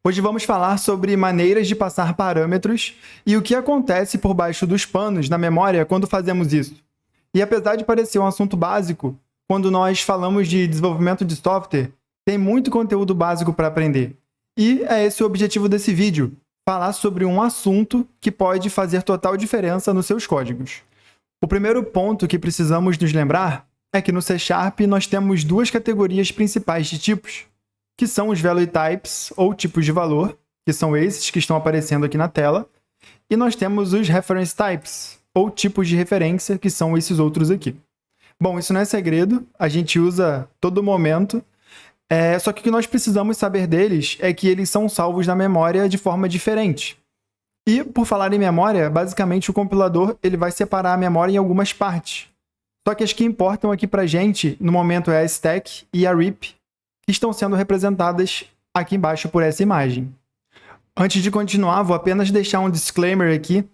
Hoje vamos falar sobre maneiras de passar parâmetros e o que acontece por baixo dos panos na memória quando fazemos isso. E apesar de parecer um assunto básico, quando nós falamos de desenvolvimento de software, tem muito conteúdo básico para aprender. E é esse o objetivo desse vídeo, falar sobre um assunto que pode fazer total diferença nos seus códigos. O primeiro ponto que precisamos nos lembrar é que no C# nós temos duas categorias principais de tipos, que são os value types, ou tipos de valor, que são esses que estão aparecendo aqui na tela, e nós temos os reference types, ou tipos de referência, que são esses outros aqui. Bom, isso não é segredo, a gente usa todo momento, só que o que nós precisamos saber deles é que eles são salvos na memória de forma diferente. E, por falar em memória, basicamente o compilador ele vai separar a memória em algumas partes. Só que as que importam aqui pra gente, no momento, é a stack e a RIP, que estão sendo representadas aqui embaixo por essa imagem. Antes de continuar, vou apenas deixar um disclaimer aqui,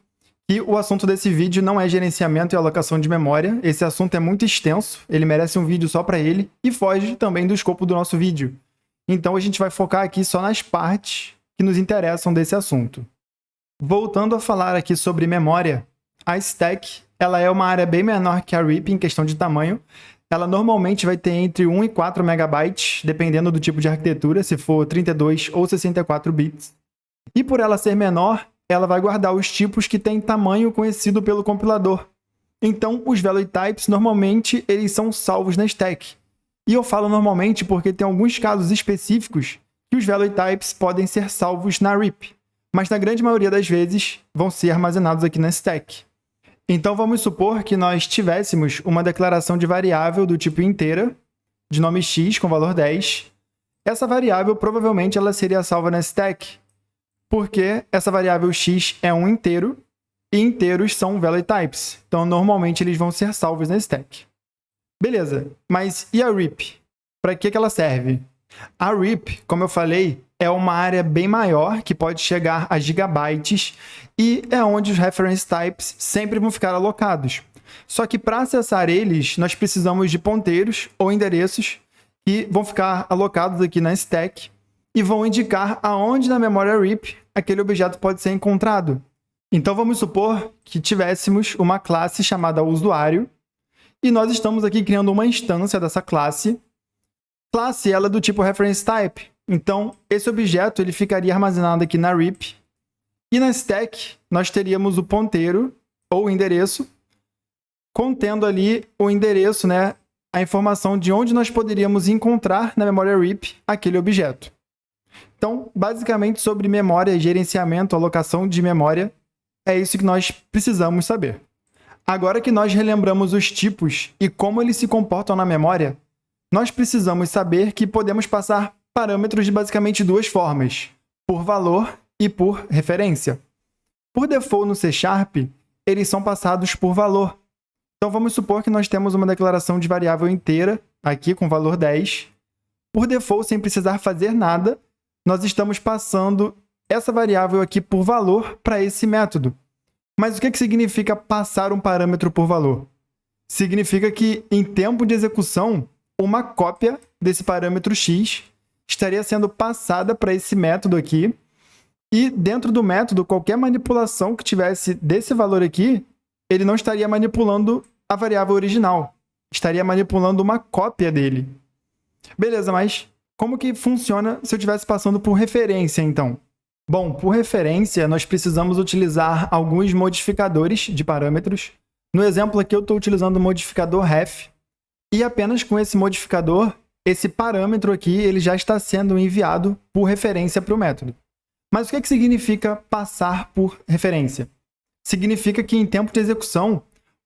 que o assunto desse vídeo não é gerenciamento e alocação de memória. Esse assunto é muito extenso, ele merece um vídeo só para ele e foge também do escopo do nosso vídeo. Então a gente vai focar aqui só nas partes que nos interessam desse assunto. Voltando a falar aqui sobre memória, a stack ela é uma área bem menor que a RIP em questão de tamanho. Ela normalmente vai ter entre 1 e 4 MB, dependendo do tipo de arquitetura, se for 32 ou 64 bits. E por ela ser menor, ela vai guardar os tipos que têm tamanho conhecido pelo compilador. Então, os value types, normalmente, eles são salvos na stack. E eu falo normalmente porque tem alguns casos específicos que os value types podem ser salvos na RIP, mas na grande maioria das vezes vão ser armazenados aqui na stack. Então vamos supor que nós tivéssemos uma declaração de variável do tipo inteira, de nome x com valor 10. Essa variável provavelmente ela seria salva na stack, porque essa variável x é um inteiro, e inteiros são value types. Então normalmente eles vão ser salvos na stack. Beleza, mas e a RIP? Para que ela serve? A RIP, como eu falei, é uma área bem maior, que pode chegar a gigabytes, e é onde os reference types sempre vão ficar alocados. Só que para acessar eles, nós precisamos de ponteiros ou endereços que vão ficar alocados aqui na stack e vão indicar aonde na memória RIP aquele objeto pode ser encontrado. Então vamos supor que tivéssemos uma classe chamada usuário e nós estamos aqui criando uma instância dessa classe. Classe ela é do tipo reference type. Então, esse objeto ele ficaria armazenado aqui na RIP. E na stack, nós teríamos o ponteiro, ou endereço, contendo ali o endereço, a informação de onde nós poderíamos encontrar na memória RIP aquele objeto. Então, basicamente, sobre memória, gerenciamento, alocação de memória, é isso que nós precisamos saber. Agora que nós relembramos os tipos e como eles se comportam na memória, nós precisamos saber que podemos passar parâmetros de basicamente duas formas, por valor e por referência. Por default no C#, eles são passados por valor. Então vamos supor que nós temos uma declaração de variável inteira, aqui com valor 10. Por default, sem precisar fazer nada, nós estamos passando essa variável aqui por valor para esse método. Mas o que significa passar um parâmetro por valor? Significa que, em tempo de execução, uma cópia desse parâmetro x estaria sendo passada para esse método aqui, e dentro do método, qualquer manipulação que tivesse desse valor aqui, ele não estaria manipulando a variável original, estaria manipulando uma cópia dele. Beleza, mas como que funciona se eu estivesse passando por referência, então? Bom, por referência, nós precisamos utilizar alguns modificadores de parâmetros. No exemplo aqui, eu estou utilizando o modificador ref, e apenas com esse modificador, esse parâmetro aqui ele já está sendo enviado por referência para o método. Mas o que significa passar por referência? Significa que em tempo de execução,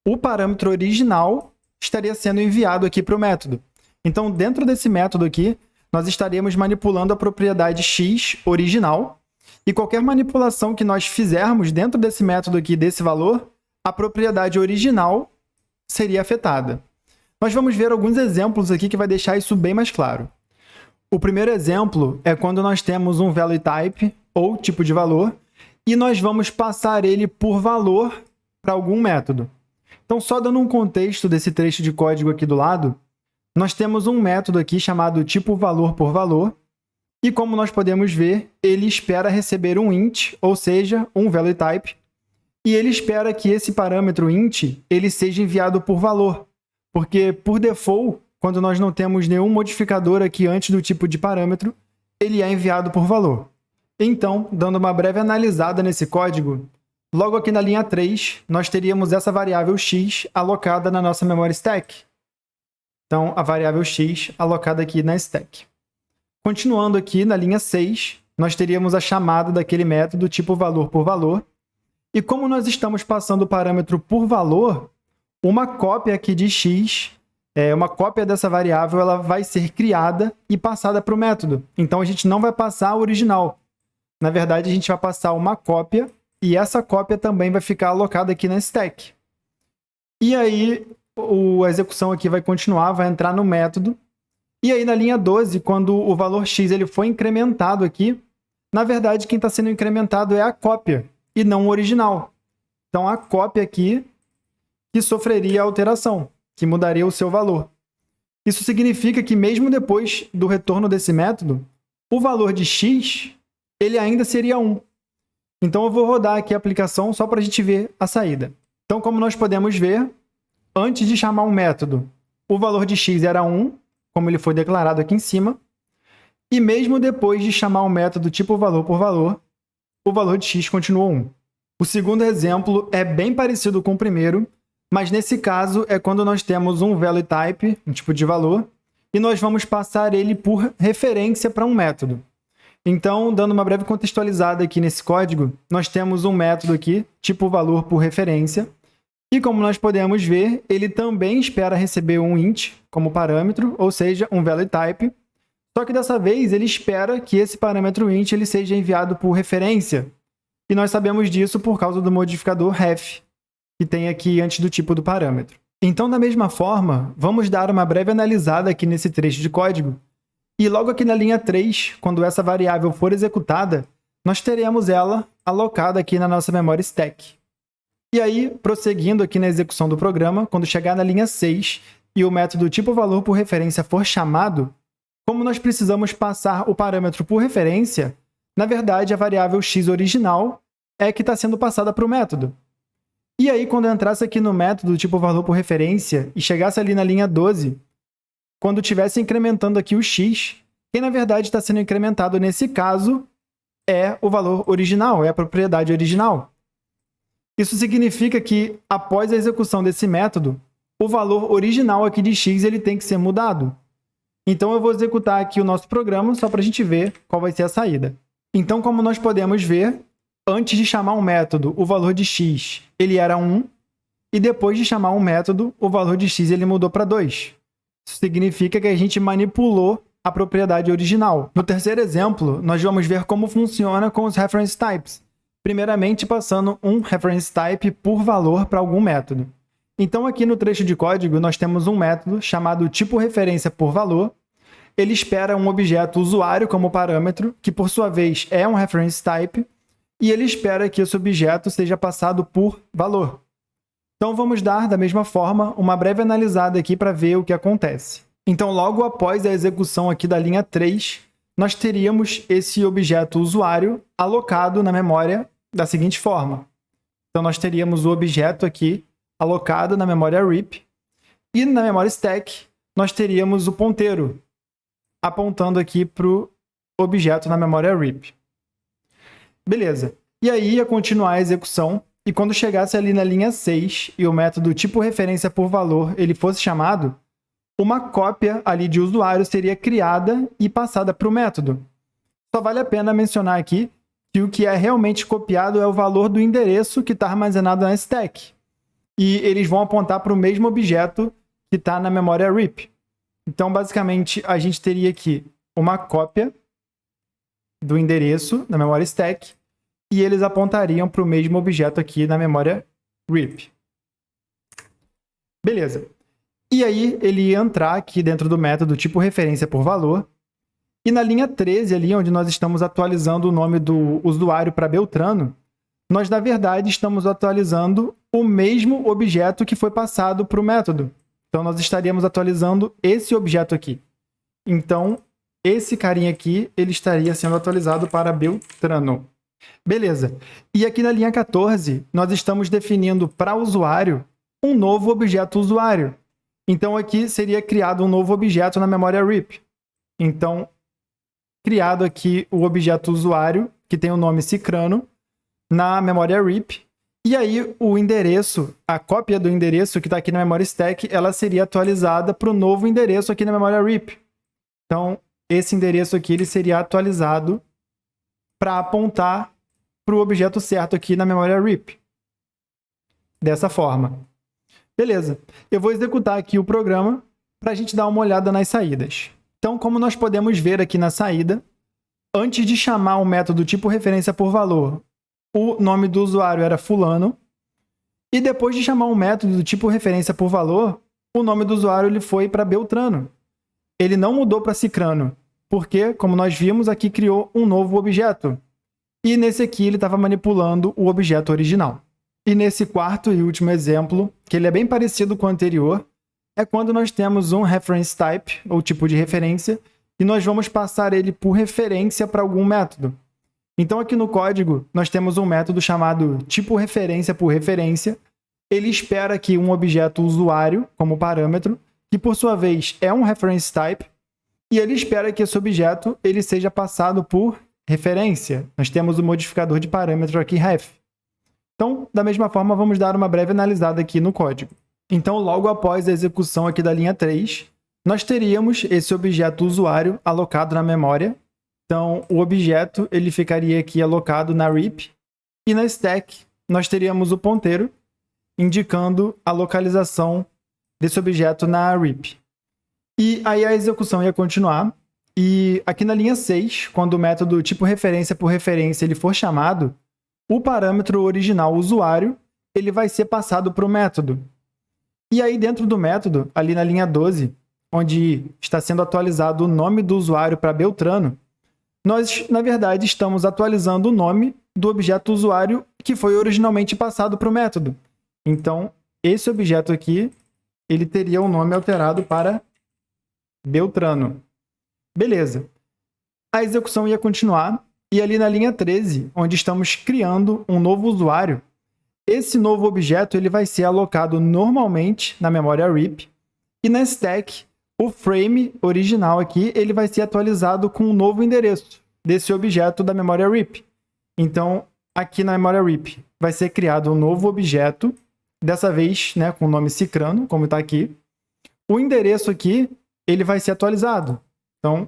o parâmetro original estaria sendo enviado aqui para o método. Então, dentro desse método aqui, nós estaríamos manipulando a propriedade x original, e qualquer manipulação que nós fizermos dentro desse método aqui, desse valor, a propriedade original seria afetada. Nós vamos ver alguns exemplos aqui que vai deixar isso bem mais claro. O primeiro exemplo é quando nós temos um value type, ou tipo de valor, e nós vamos passar ele por valor para algum método. Então, só dando um contexto desse trecho de código aqui do lado, nós temos um método aqui chamado tipo valor por valor, E como nós podemos ver, ele espera receber um int, ou seja, um value type, e ele espera que esse parâmetro int ele seja enviado por valor, porque por default, quando nós não temos nenhum modificador aqui antes do tipo de parâmetro, ele é enviado por valor. Então, dando uma breve analisada nesse código, logo aqui na linha 3, nós teríamos essa variável x alocada na nossa memory stack. Então, a variável x alocada aqui na stack. Continuando aqui na linha 6, nós teríamos a chamada daquele método tipo valor por valor. E como nós estamos passando o parâmetro por valor, uma cópia aqui de x, uma cópia dessa variável, ela vai ser criada e passada para o método. Então, a gente não vai passar a original. Na verdade, a gente vai passar uma cópia e essa cópia também vai ficar alocada aqui na stack. E aí, a execução aqui vai continuar, vai entrar no método. E aí, na linha 12, quando o valor x ele foi incrementado aqui, na verdade, quem está sendo incrementado é a cópia e não o original. Então, a cópia aqui que sofreria a alteração, que mudaria o seu valor. Isso significa que mesmo depois do retorno desse método, o valor de x ele ainda seria 1. Então, eu vou rodar aqui a aplicação só para a gente ver a saída. Então, como nós podemos ver, antes de chamar um método, o valor de x era 1, como ele foi declarado aqui em cima, e mesmo depois de chamar um método tipo valor por valor, o valor de x continuou 1. O segundo exemplo é bem parecido com o primeiro, mas nesse caso é quando nós temos um value type, um tipo de valor, e nós vamos passar ele por referência para um método. Então, dando uma breve contextualizada aqui nesse código, nós temos um método aqui, tipo valor por referência, e como nós podemos ver, ele também espera receber um int como parâmetro, ou seja, um value type, só que dessa vez ele espera que esse parâmetro int ele seja enviado por referência, e nós sabemos disso por causa do modificador ref, que tem aqui antes do tipo do parâmetro. Então, da mesma forma, vamos dar uma breve analisada aqui nesse trecho de código, e logo aqui na linha 3, quando essa variável for executada, nós teremos ela alocada aqui na nossa memory stack. E aí, prosseguindo aqui na execução do programa, quando chegar na linha 6 e o método tipo valor por referência for chamado, como nós precisamos passar o parâmetro por referência, na verdade, a variável x original é que está sendo passada para o método. E aí, quando eu entrasse aqui no método tipo valor por referência e chegasse ali na linha 12, quando estivesse incrementando aqui o x, quem na verdade está sendo incrementado nesse caso é o valor original, é a propriedade original. Isso significa que, após a execução desse método, o valor original aqui de x ele tem que ser mudado. Então, eu vou executar aqui o nosso programa só para a gente ver qual vai ser a saída. Então, como nós podemos ver, antes de chamar um método, o valor de x ele era 1, e depois de chamar um método, o valor de x ele mudou para 2. Isso significa que a gente manipulou a propriedade original. No terceiro exemplo, nós vamos ver como funciona com os reference types. Primeiramente, passando um reference type por valor para algum método. Então, aqui no trecho de código, nós temos um método chamado tipo referência por valor. Ele espera um objeto usuário como parâmetro, que por sua vez é um reference type, e ele espera que esse objeto seja passado por valor. Então, vamos dar, da mesma forma, uma breve analisada aqui para ver o que acontece. Então, logo após a execução aqui da linha 3, nós teríamos esse objeto usuário alocado na memória da seguinte forma. Então, nós teríamos o objeto aqui alocado na memória RIP, e na memória stack, nós teríamos o ponteiro apontando aqui para o objeto na memória RIP. Beleza. E aí, ia continuar a execução, e quando chegasse ali na linha 6 e o método tipo referência por valor ele fosse chamado, uma cópia ali de usuário seria criada e passada para o método. Só vale a pena mencionar aqui que o que é realmente copiado é o valor do endereço que está armazenado na stack. E eles vão apontar para o mesmo objeto que está na memória RIP. Então, basicamente, a gente teria aqui uma cópia do endereço na memória stack e eles apontariam para o mesmo objeto aqui na memória RIP. Beleza. E aí, ele ia entrar aqui dentro do método tipo referência por valor. E na linha 13, ali onde nós estamos atualizando o nome do usuário para Beltrano, nós, na verdade, estamos atualizando o mesmo objeto que foi passado para o método. Então, nós estaríamos atualizando esse objeto aqui. Então, esse carinha aqui, ele estaria sendo atualizado para Beltrano. Beleza. E aqui na linha 14, nós estamos definindo para o usuário um novo objeto usuário. Então, aqui seria criado um novo objeto na memória RIP. Então, criado aqui o objeto usuário, que tem o nome Cicrano, na memória RIP. E aí, o endereço, a cópia do endereço que está aqui na memória stack, ela seria atualizada para o novo endereço aqui na memória RIP. Então, esse endereço aqui ele seria atualizado para apontar para o objeto certo aqui na memória RIP. Dessa forma. Beleza. Eu vou executar aqui o programa para a gente dar uma olhada nas saídas. Então, como nós podemos ver aqui na saída, antes de chamar um método tipo referência por valor, o nome do usuário era fulano, e depois de chamar um método do tipo referência por valor, o nome do usuário ele foi para Beltrano. Ele não mudou para Cicrano, porque, como nós vimos, aqui criou um novo objeto. E nesse aqui ele estava manipulando o objeto original. E nesse quarto e último exemplo, que ele é bem parecido com o anterior, é quando nós temos um reference type, ou tipo de referência, e nós vamos passar ele por referência para algum método. Então aqui no código, nós temos um método chamado tipo referência por referência. Ele espera aqui um objeto usuário como parâmetro, que por sua vez é um reference type, e ele espera que esse objeto ele seja passado por referência. Nós temos o modificador de parâmetro aqui, ref. Então, da mesma forma, vamos dar uma breve analisada aqui no código. Então, logo após a execução aqui da linha 3, nós teríamos esse objeto usuário alocado na memória. Então, o objeto ele ficaria aqui alocado na RIP, e na stack nós teríamos o ponteiro indicando a localização desse objeto na RIP. E aí a execução ia continuar, e aqui na linha 6, quando o método tipo referência por referência ele for chamado, o parâmetro original usuário ele vai ser passado para o método. E aí dentro do método, ali na linha 12, onde está sendo atualizado o nome do usuário para Beltrano, nós, na verdade, estamos atualizando o nome do objeto usuário que foi originalmente passado para o método. Então, esse objeto aqui, ele teria o nome alterado para Beltrano. Beleza. A execução ia continuar, e ali na linha 13, onde estamos criando um novo usuário, esse novo objeto ele vai ser alocado normalmente na memória RIP, e na stack, o frame original aqui ele vai ser atualizado com um novo endereço desse objeto da memória RIP. Então, aqui na memória RIP vai ser criado um novo objeto, dessa vez né, com o nome Cicrano, como está aqui. O endereço aqui ele vai ser atualizado. Então,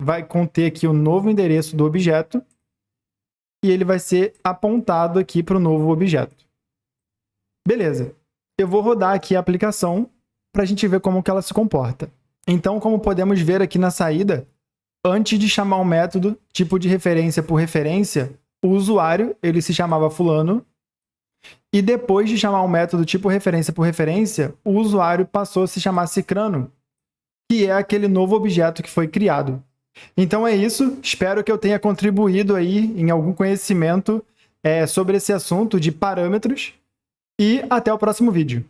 vai conter aqui o novo endereço do objeto e ele vai ser apontado aqui para o novo objeto. Beleza. Eu vou rodar aqui a aplicação para a gente ver como que ela se comporta. Então, como podemos ver aqui na saída, antes de chamar um método tipo de referência por referência, o usuário ele se chamava fulano, e depois de chamar um método tipo referência por referência, o usuário passou a se chamar Cicrano, que é aquele novo objeto que foi criado. Então é isso, espero que eu tenha contribuído aí em algum conhecimento sobre esse assunto de parâmetros, e até o próximo vídeo.